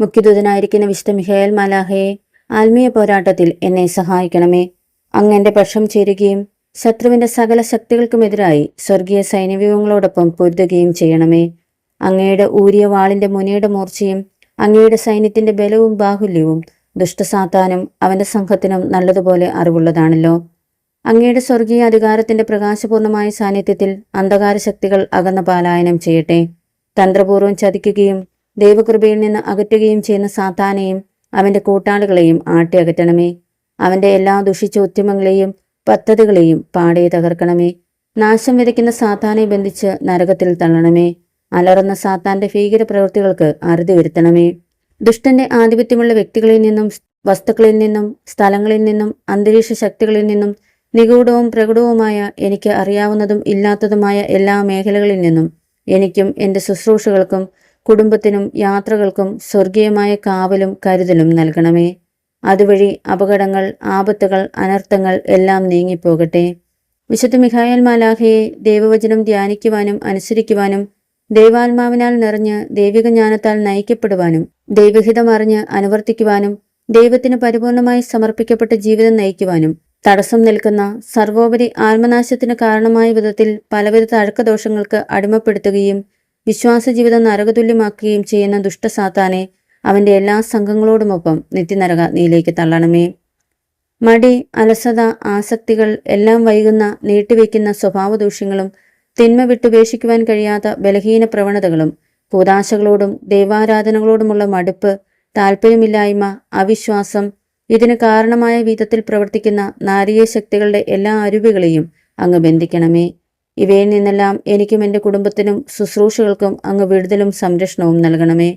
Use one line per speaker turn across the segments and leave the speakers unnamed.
മുഖ്യദൂതനായിരിക്കുന്ന വിശുദ്ധ മിഖായേൽ മാലാഖയെ, ആത്മീയ പോരാട്ടത്തിൽ എന്നെ സഹായിക്കണമേ. അങ്ങ് എന്റെ പക്ഷം ചേരുകയും ശത്രുവിന്റെ സകല ശക്തികൾക്കുമെതിരായി സ്വർഗീയ സൈന്യവ്യൂഹങ്ങളോടൊപ്പം പൊരുതുകയും ചെയ്യണമേ. അങ്ങയുടെ ഊരിയ വാളിന്റെ മുനയുടെ മൂർച്ചയും അങ്ങയുടെ സൈന്യത്തിന്റെ ബലവും ബാഹുല്യവും ദുഷ്ടസാത്താനും അവന്റെ സംഘത്തിനും നല്ലതുപോലെ അറിവുള്ളതാണല്ലോ. അങ്ങയുടെ സ്വർഗീയ അധികാരത്തിന്റെ പ്രകാശപൂർണമായ സാന്നിധ്യത്തിൽ അന്ധകാര ശക്തികൾ അകന്ന പലായനം ചെയ്യട്ടെ. തന്ത്രപൂർവ്വം ചതിക്കുകയും ദൈവകൃപയിൽ നിന്ന് അകറ്റുകയും ചെയ്യുന്ന സാത്താനെയും അവന്റെ കൂട്ടാളികളെയും ആട്ടി അകറ്റണമേ. അവന്റെ എല്ലാ ദുഷിച്ച ഉദ്യമങ്ങളെയും പദ്ധതികളെയും പാടെ തകർക്കണമേ. നാശം വിതയ്ക്കുന്ന സാത്താനെ ബന്ധിച്ച് നരകത്തിൽ തള്ളണമേ. അലറുന്ന സാത്താന്റെ ഭീകര പ്രവൃത്തികൾക്ക് അറുതി വരുത്തണമേ. ദുഷ്ടന്റെ ആധിപത്യമുള്ള വ്യക്തികളിൽ നിന്നും, വസ്തുക്കളിൽ നിന്നും, സ്ഥലങ്ങളിൽ നിന്നും, അന്തരീക്ഷ ശക്തികളിൽ നിന്നും, നിഗൂഢവും പ്രകടവുമായ, എനിക്ക് അറിയാവുന്നതും ഇല്ലാത്തതുമായ എല്ലാ മേഖലകളിൽ നിന്നും എനിക്കും എൻ്റെ ശുശ്രൂഷകൾക്കും കുടുംബത്തിനും യാത്രകൾക്കും സ്വർഗീയമായ കാവലും കരുതലും നൽകണമേ. അതുവഴി അപകടങ്ങൾ, ആപത്തുകൾ, അനർത്ഥങ്ങൾ എല്ലാം നീങ്ങിപ്പോകട്ടെ. വിശുദ്ധ മിഖായേൽ മാലാഖയെ ദൈവവചനം ധ്യാനിക്കുവാനും അനുസരിക്കുവാനും ദൈവാത്മാവിനാൽ നിറഞ്ഞ് ദൈവിക ജ്ഞാനത്താൽ നയിക്കപ്പെടുവാനും ദൈവഹിതം അറിഞ്ഞ് അനുവർത്തിക്കുവാനും ദൈവത്തിന് പരിപൂർണമായി സമർപ്പിക്കപ്പെട്ട ജീവിതം നയിക്കുവാനും തടസ്സം നിൽക്കുന്ന, സർവോപരി ആത്മനാശത്തിന് കാരണമായ വിധത്തിൽ പലവിധ തഴക്കദോഷങ്ങൾക്ക് അടിമപ്പെടുത്തുകയും വിശ്വാസ ജീവിതം നരകതുല്യമാക്കുകയും ചെയ്യുന്ന ദുഷ്ടസാത്താനെ അവന്റെ എല്ലാ സംഘങ്ങളോടുമൊപ്പം നിത്യനരകാഗ്നിയിലേക്ക് തള്ളണമേ. മടി, അലസത, ആസക്തികൾ, എല്ലാം വൈകുന്ന, നീട്ടിവെക്കുന്ന സ്വഭാവദൂഷ്യങ്ങളും തിന്മ വിട്ടുപേക്ഷിക്കുവാൻ കഴിയാത്ത ബലഹീന പ്രവണതകളും കൂദാശകളോടും ദൈവാരാധനകളോടുമുള്ള മടുപ്പ്, താല്പര്യമില്ലായ്മ, അവിശ്വാസം, ഇതിന് കാരണമായ വിധത്തിൽ പ്രവർത്തിക്കുന്ന നാരീയ ശക്തികളുടെ എല്ലാ അരുവികളെയും അങ്ങ് ബന്ധിക്കണമേ. ഇവയിൽ നിന്നെല്ലാം എനിക്കും എൻ്റെ കുടുംബത്തിനും ശുശ്രൂഷകൾക്കും അങ്ങ് വിടുതലും സംരക്ഷണവും നൽകണമേ.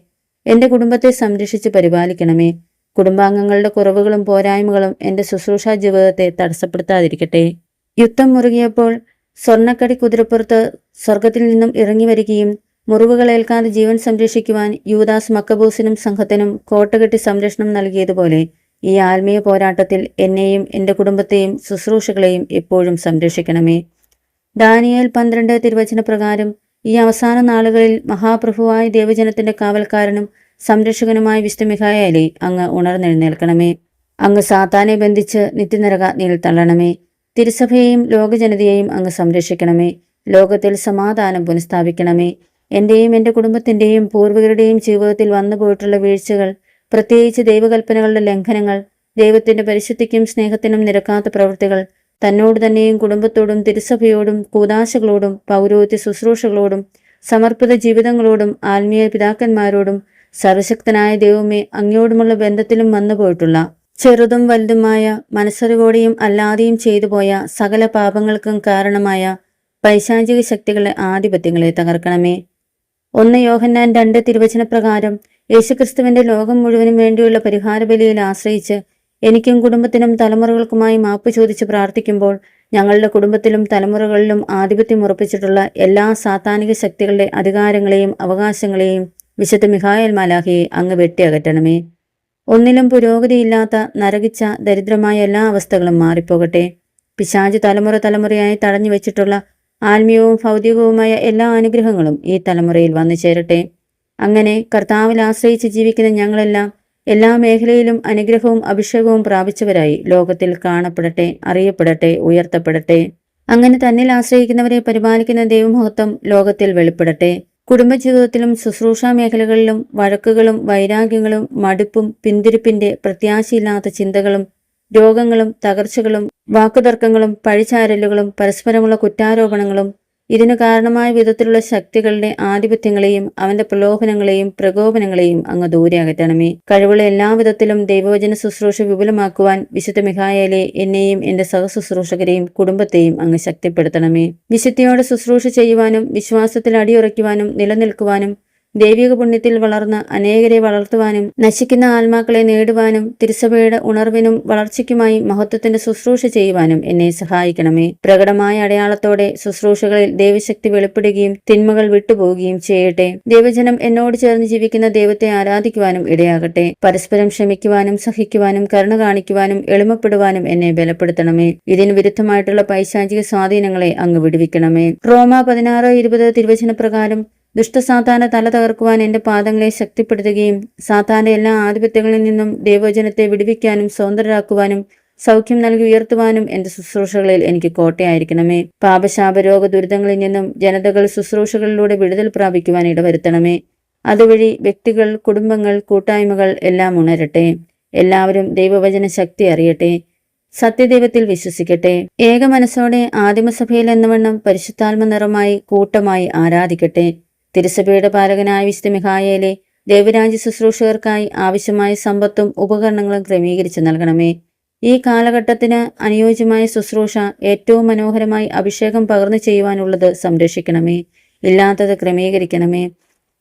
എൻ്റെ കുടുംബത്തെ സംരക്ഷിച്ച് പരിപാലിക്കണമേ. കുടുംബാംഗങ്ങളുടെ കുറവുകളും പോരായ്മകളും എൻ്റെ ശുശ്രൂഷാ ജീവിതത്തെ തടസ്സപ്പെടുത്താതിരിക്കട്ടെ. യുദ്ധം മുറുകിയപ്പോൾ സ്വർണ്ണക്കടി കുതിരപ്പുറത്ത് സ്വർഗത്തിൽ നിന്നും ഇറങ്ങി വരികയും മുറിവുകളേൽക്കാതെ ജീവൻ സംരക്ഷിക്കുവാൻ യൂദാസ് മക്കബൂസിനും സംഘത്തിനും കോട്ടകെട്ടി സംരക്ഷണം നൽകിയതുപോലെ ഈ ആത്മീയ പോരാട്ടത്തിൽ എന്നെയും എൻ്റെ കുടുംബത്തെയും ശുശ്രൂഷകളെയും എപ്പോഴും സംരക്ഷിക്കണമേ. ദാനിയേൽ 12 തിരുവചന പ്രകാരം ഈ അവസാന നാളുകളിൽ മഹാപ്രഭുവായ ദൈവജനത്തിന്റെ കാവൽക്കാരനും സംരക്ഷകനുമായ വിശുദ്ധ മിഖായേലേ, അങ്ങ് ഉണർന്നെഴുന്നേൽക്കണമേ. അങ്ങ് സാത്താനെ ബന്ധിച്ച് നിത്യനരകാഗ്നിയിൽ തള്ളണമേ. തിരുസഭയെയും ലോകജനതയെയും അങ്ങ് സംരക്ഷിക്കണമേ. ലോകത്തിൽ സമാധാനം പുനഃസ്ഥാപിക്കണമേ. എൻ്റെയും എൻ്റെ കുടുംബത്തിൻ്റെയും പൂർവികരുടെയും ജീവിതത്തിൽ വന്നുപോയിട്ടുള്ള വീഴ്ചകൾ, പ്രത്യേകിച്ച് ദൈവകൽപ്പനകളുടെ ലംഘനങ്ങൾ, ദൈവത്തിന്റെ പരിശുദ്ധിക്കും സ്നേഹത്തിനും നിരക്കാത്ത പ്രവൃത്തികൾ, തന്നോട് തന്നെയും കുടുംബത്തോടും തിരുസഭയോടും കൂദാശകളോടും പൗരോഹിത്യ ശുശ്രൂഷകളോടും സമർപ്പിത ജീവിതങ്ങളോടും ആത്മീയ പിതാക്കന്മാരോടും സർവശക്തനായ ദൈവമേ അങ്ങയോടുമുള്ള ബന്ധത്തിലും വന്നുപോയിട്ടുള്ള ചെറുതും വലുതുമായ, മനസ്സറിവോടെയും അല്ലാതെയും ചെയ്തുപോയ സകല പാപങ്ങൾക്കും കാരണമായ പൈശാചിക ശക്തികളുടെ ആധിപത്യങ്ങളെ തകർക്കണമേ. 1 യോഹന്നാൻ 2 തിരുവചന പ്രകാരം യേശുക്രിസ്തുവിന്റെ ലോകം മുഴുവനും വേണ്ടിയുള്ള പരിഹാര ബലിയിൽ ആശ്രയിച്ച് എനിക്കും കുടുംബത്തിനും തലമുറകൾക്കുമായി മാപ്പ് ചോദിച്ച് പ്രാർത്ഥിക്കുമ്പോൾ ഞങ്ങളുടെ കുടുംബത്തിലും തലമുറകളിലും ആധിപത്യം ഉറപ്പിച്ചിട്ടുള്ള എല്ലാ സാത്താനിക ശക്തികളുടെ അധികാരങ്ങളെയും അവകാശങ്ങളെയും വിശുദ്ധ മിഖായേൽ മാലാഖയെ അങ്ങ് വെട്ടിയകറ്റണമേ. ഒന്നിലും പുരോഗതിയില്ലാത്ത നരകിച്ച ദരിദ്രമായ എല്ലാ അവസ്ഥകളും മാറിപ്പോകട്ടെ. പിശാച് തലമുറയായി തടഞ്ഞു വെച്ചിട്ടുള്ള ആത്മീയവും ഭൗതികവുമായ എല്ലാ അനുഗ്രഹങ്ങളും ഈ തലമുറയിൽ വന്നു ചേരട്ടെ. അങ്ങനെ കർത്താവിൽ ആശ്രയിച്ച് ജീവിക്കുന്ന ഞങ്ങളെല്ലാം എല്ലാ മേഖലയിലും അനുഗ്രഹവും അഭിഷേകവും പ്രാപിച്ചവരായി ലോകത്തിൽ കാണപ്പെടട്ടെ, അറിയപ്പെടട്ടെ, ഉയർത്തപ്പെടട്ടെ. അങ്ങനെ തന്നിൽ ആശ്രയിക്കുന്നവരെ പരിപാലിക്കുന്ന ദൈവമഹത്വം ലോകത്തിൽ വെളിപ്പെടട്ടെ. കുടുംബജീവിതത്തിലും ശുശ്രൂഷാ മേഖലകളിലും വഴക്കുകളും വൈരാഗ്യങ്ങളും മടുപ്പും പിന്തിരിപ്പിന്റെ പ്രത്യാശയില്ലാത്ത ചിന്തകളും രോഗങ്ങളും തകർച്ചകളും വാക്കുതർക്കങ്ങളും പഴിചാരലുകളും പരസ്പരമുള്ള കുറ്റാരോപണങ്ങളും ഇതിനു കാരണമായ വിധത്തിലുള്ള ശക്തികളുടെ ആധിപത്യങ്ങളെയും അവന്റെ പ്രലോഭനങ്ങളെയും പ്രകോപനങ്ങളെയും അങ്ങ് ദൂരെ അകറ്റണമേ. കഴിവുള്ള എല്ലാവിധത്തിലും ദൈവവചന ശുശ്രൂഷ വിപുലമാക്കുവാൻ വിശുദ്ധ മിഖായേലേ, എന്നെയും എന്റെ സഹശുശ്രൂഷകരെയും കുടുംബത്തെയും അങ്ങ് ശക്തിപ്പെടുത്തണമേ. വിശുദ്ധിയോടെ ശുശ്രൂഷ ചെയ്യുവാനും വിശ്വാസത്തിൽ അടിയുറയ്ക്കുവാനും നിലനിൽക്കുവാനും ദൈവിക പുണ്യത്തിൽ വളർന്ന് അനേകരെ വളർത്തുവാനും നശിക്കുന്ന ആത്മാക്കളെ നേടുവാനും തിരുസഭയുടെ ഉണർവിനും വളർച്ചയ്ക്കുമായി മഹത്വത്തിന്റെ ശുശ്രൂഷ ചെയ്യുവാനും എന്നെ സഹായിക്കണമേ. പ്രകടമായ അടയാളത്തോടെ ശുശ്രൂഷകളിൽ ദൈവശക്തി വെളിപ്പെടുകയും തിന്മകൾ വിട്ടുപോവുകയും ചെയ്യട്ടെ. ദൈവജനം എന്നോട് ചേർന്ന് ജീവിക്കുന്ന ദൈവത്തെ ആരാധിക്കുവാനും ഇടയാകട്ടെ. പരസ്പരം ക്ഷമിക്കുവാനും സഹിക്കുവാനും കരുണ കാണിക്കുവാനും എളിമപ്പെടുവാനും എന്നെ ബലപ്പെടുത്തണമേ. ഇതിന് വിരുദ്ധമായിട്ടുള്ള പൈശാചിക സ്വാധീനങ്ങളെ അങ്ങ് വിടുവിക്കണമേ. റോമ 16:20 തിരുവചന പ്രകാരം ദുഷ്ടസാത്താന്റെ തല തകർക്കുവാൻ എൻ്റെ പാദങ്ങളെ ശക്തിപ്പെടുത്തുകയും സാത്താന്റെ എല്ലാ ആധിപത്യങ്ങളിൽ നിന്നും ദൈവവചനത്തെ വിടുവിക്കാനും സ്വതന്ത്രരാക്കുവാനും സൗഖ്യം നൽകി ഉയർത്തുവാനും എൻ്റെ ശുശ്രൂഷകളിൽ എനിക്ക് കോട്ടയായിരിക്കണമേ. പാപശാപ രോഗ ദുരിതങ്ങളിൽ നിന്നും ജനതകൾ ശുശ്രൂഷകളിലൂടെ വിടുതൽ പ്രാപിക്കുവാൻ ഇടവരുത്തണമേ. അതുവഴി വ്യക്തികൾ, കുടുംബങ്ങൾ, കൂട്ടായ്മകൾ എല്ലാം ഉണരട്ടെ. എല്ലാവരും ദൈവവചന ശക്തി അറിയട്ടെ. സത്യദൈവത്തിൽ വിശ്വസിക്കട്ടെ. ഏക മനസ്സോടെ ആദിമസഭയിൽ എന്നവണ്ണം പരിശുദ്ധാത്മ നിറമായി കൂട്ടമായി ആരാധിക്കട്ടെ. തിരുസഭയുടെ പാലകനായ വിശുദ്ധ മിഖായേലെ ദൈവരാജ്യ ശുശ്രൂഷകർക്കായി ആവശ്യമായ സമ്പത്തും ഉപകരണങ്ങളും ക്രമീകരിച്ചു നൽകണമേ. ഈ കാലഘട്ടത്തിന് അനുയോജ്യമായ ശുശ്രൂഷ ഏറ്റവും മനോഹരമായി അഭിഷേകം പകർന്നു ചെയ്യുവാനുള്ളത് സംരക്ഷിക്കണമേ. ഇല്ലാത്തത് ക്രമീകരിക്കണമേ.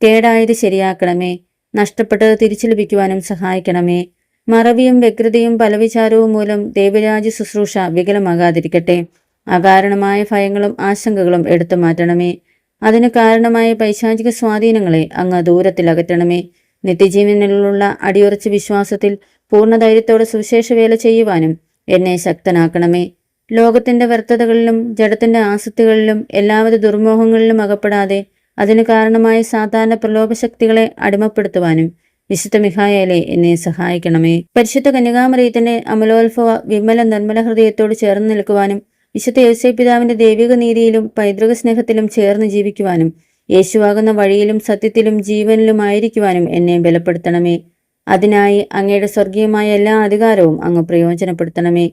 കേടായത് ശരിയാക്കണമേ. നഷ്ടപ്പെട്ടത് തിരിച്ചു ലഭിക്കുവാനും സഹായിക്കണമേ. മറവിയും വ്യഗ്രതയും പലവിചാരവും മൂലം ദൈവരാജ്യ ശുശ്രൂഷ വികലമാകാതിരിക്കട്ടെ. അകാരണമായ ഭയങ്ങളും ആശങ്കകളും എടുത്തു മാറ്റണമേ. അതിന് കാരണമായ പൈശാചിക സ്വാധീനങ്ങളെ അങ്ങ് ദൂരത്തിൽ അകറ്റണമേ. നിത്യജീവനിലുള്ള അടിയുറച്ച വിശ്വാസത്തിൽ പൂർണ്ണധൈര്യത്തോടെ സുവിശേഷ വേല ചെയ്യുവാനും എന്നെ ശക്തനാക്കണമേ. ലോകത്തിന്റെ വ്യർത്ഥതകളിലും ജഡത്തിന്റെ ആസക്തികളിലും എല്ലാവിധ ദുർമോഹങ്ങളിലും അകപ്പെടാതെ അതിന് കാരണമായ സാധാരണ പ്രലോഭശക്തികളെ അടിമപ്പെടുത്തുവാനും വിശുദ്ധ മിഖായേലെ എന്നെ സഹായിക്കണമേ. പരിശുദ്ധ കന്യകാമറിയത്തിന്റെ അമലോത്ഭവ വിമല നിർമ്മല ഹൃദയത്തോട് ചേർന്ന് നിൽക്കുവാനും വിശുദ്ധ യേശുവ പിതാവിന്റെ ദൈവിക നീതിയിലും പൈതൃക സ്നേഹത്തിലും ചേർന്ന് ജീവിക്കുവാനും യേശുവാകുന്ന വഴിയിലും സത്യത്തിലും ജീവനിലുമായിരിക്കുവാനും എന്നെ ബലപ്പെടുത്തണമേ. അതിനായി അങ്ങയുടെ സ്വർഗീയമായ എല്ലാ അധികാരവും അങ്ങ് പ്രയോജനപ്പെടുത്തണമേ.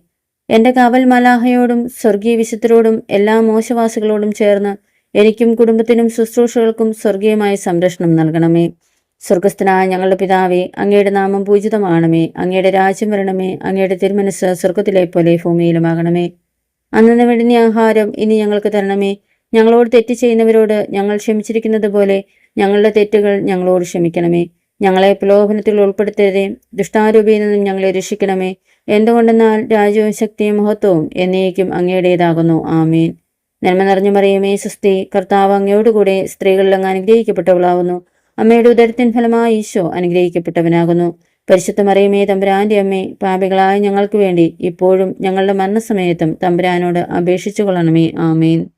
എൻ്റെ കാവൽ മലാഹയോടും സ്വർഗീയ വിശുദ്ധരോടും എല്ലാ മോശവാസികളോടും ചേർന്ന് എനിക്കും കുടുംബത്തിനും ശുശ്രൂഷകൾക്കും സ്വർഗീയമായ സംരക്ഷണം നൽകണമേ. സ്വർഗസ്ഥനായ ഞങ്ങളുടെ പിതാവേ, അങ്ങയുടെ നാമം പൂജിതമാകണമേ. അങ്ങയുടെ രാജ്യം വരണമേ. അങ്ങയുടെ തിരുമനസ് സ്വർഗത്തിലെ പോലെ ഭൂമിയിലുമാകണമേ. അന്നു വേണ്ടുന്ന ആഹാരം ഇനി ഞങ്ങൾക്ക് തരണമേ. ഞങ്ങളോട് തെറ്റ് ചെയ്യുന്നവരോട് ഞങ്ങൾ ക്ഷമിച്ചിരിക്കുന്നത് പോലെ ഞങ്ങളുടെ തെറ്റുകൾ ഞങ്ങളോട് ക്ഷമിക്കണമേ. ഞങ്ങളെ പ്രലോഭനത്തിൽ ഉൾപ്പെടുത്തരുതേ. ദുഷ്ടാരൂപിയിൽ നിന്നും ഞങ്ങളെ രക്ഷിക്കണമേ. എന്തുകൊണ്ടെന്നാൽ രാജ്യവും ശക്തിയും മഹത്വവും എന്നേക്കും അങ്ങയുടേതാകുന്നു. ആമീൻ. നന്മ നിറഞ്ഞു മറിയമേ സ്വസ്തി, കർത്താവ് അങ്ങയോടുകൂടെ സ്ത്രീകളിൽ അങ്ങ് അനുഗ്രഹിക്കപ്പെട്ടവളാകുന്നു. അമ്മയുടെ ഉദരത്തിൻ ഫലമായി ഈശോ അനുഗ്രഹിക്കപ്പെട്ടവനാകുന്നു. പരിശുദ്ധ മറിയമേ തമ്പുരാന്റെ അമ്മേ, പാപികളായ ഞങ്ങൾക്ക് വേണ്ടി ഇപ്പോഴും ഞങ്ങളുടെ മരണസമയത്തും തമ്പുരാനോട് അപേക്ഷിച്ചു കൊള്ളണമേ. ആമേൻ.